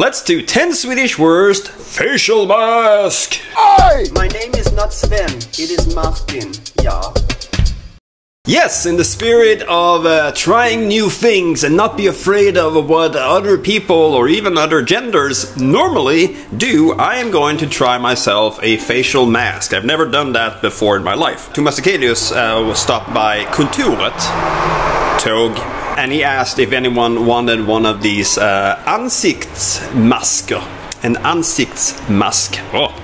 Let's do 10 Swedish worst facial mask. My name is not Sven, it is Martin. Yeah. Yes, in the spirit of trying new things and not be afraid of what other people or even other genders normally do, I am going to try myself a facial mask. I've never done that before in my life. Thomas Akelius was stopped by Kontoret, Tog, and he asked if anyone wanted one of these ansiktsmasker. An ansiktsmask. Oh.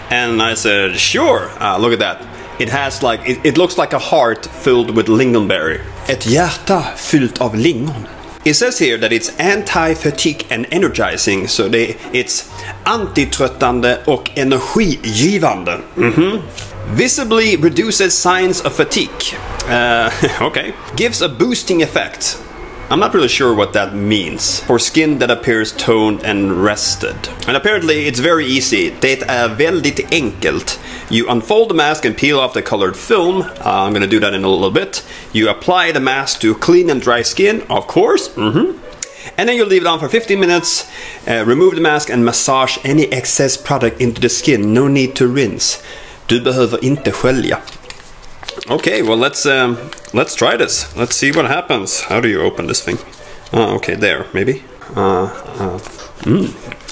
And I said, sure. Look at that. It has like, it looks like a heart filled with lingonberry. Ett hjärta fyllt av lingon. It says here that it's anti-fatigue and energizing, so it's antitröttande och energigivande. Visibly reduces signs of fatigue. Okay. Gives a boosting effect. I'm not really sure what that means. For skin that appears toned and rested. And apparently it's very easy. Det är väldigt enkelt. You unfold the mask and peel off the colored film. I'm gonna do that in a little bit. You apply the mask to clean and dry skin, of course. And then you leave it on for 15 minutes. Remove the mask and massage any excess product into the skin. No need to rinse. Du behöver inte skölja. Okay, well let's try this. Let's see what happens. How do you open this thing? Okay, there, maybe.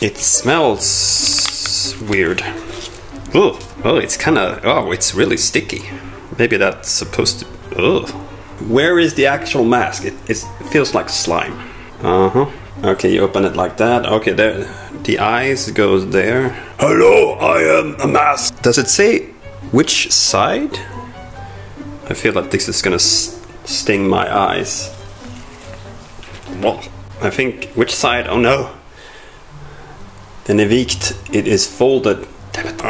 It smells weird. Oh, it's kind of, it's really sticky. Maybe that's supposed to, Where is the actual mask? It feels like slime. Okay, you open it like that. Okay, there, the eyes goes there. Hello, I am a mask. Does it say which side? I feel like this is gonna sting my eyes. Well, I think, which side? Oh no. Den är vikt, it is folded. Damn it.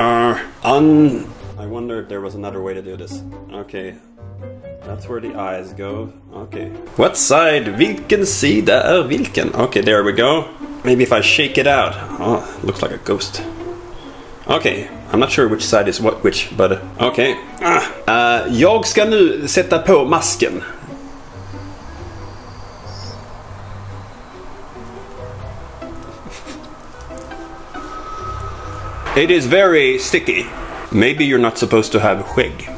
I wonder if there was another way to do this. Okay. That's where the eyes go. Okay. What side? Vilken sida är vilken? Okay, there we go. Maybe if I shake it out. Oh, it looks like a ghost. Okay, I'm not sure which side is which, but okay. Jag ska nu sätta på masken. It is very sticky. Maybe you're not supposed to have skägg.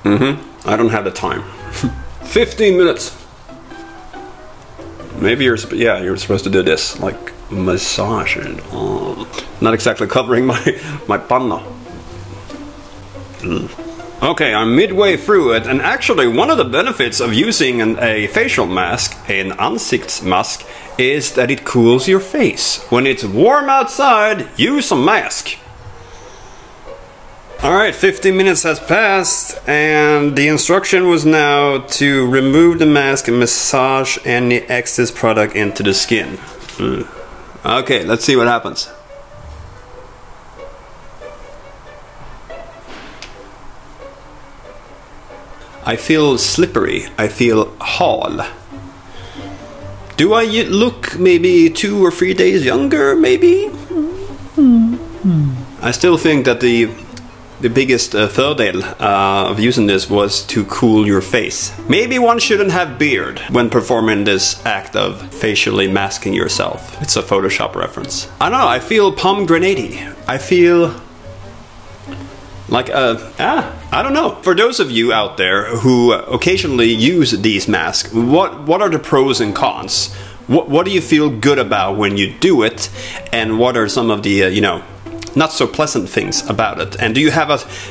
I don't have the time. 15 minutes. Maybe you're supposed to do this, like massage it. Not exactly covering my panna. Okay, I'm midway through it, and actually one of the benefits of using a facial mask, an ansiktsmask, is that it cools your face. When it's warm outside, use a mask. Alright, 15 minutes has passed, and the instruction was now to remove the mask and massage any excess product into the skin. Okay, let's see what happens. I feel slippery. I feel hal. Do I look maybe 2 or 3 days younger, maybe? I still think that the biggest fördel of using this was to cool your face. Maybe one shouldn't have beard when performing this act of facially masking yourself. It's a Photoshop reference. I don't know, I feel pomegranate-y. I feel like I don't know. For those of you out there who occasionally use these masks, what are the pros and cons? What do you feel good about when you do it, and what are some of the not so pleasant things about it? And do you have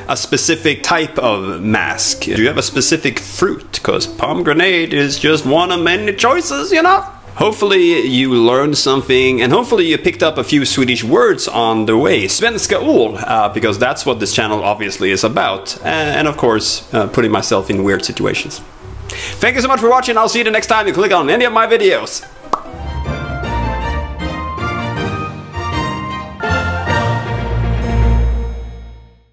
a specific type of mask? Do you have a specific fruit? Because pomegranate is just one of many choices, Hopefully you learned something, and hopefully you picked up a few Swedish words on the way. Svenska ord, because that's what this channel obviously is about. And of course, putting myself in weird situations. Thank you so much for watching. I'll see you the next time you click on any of my videos.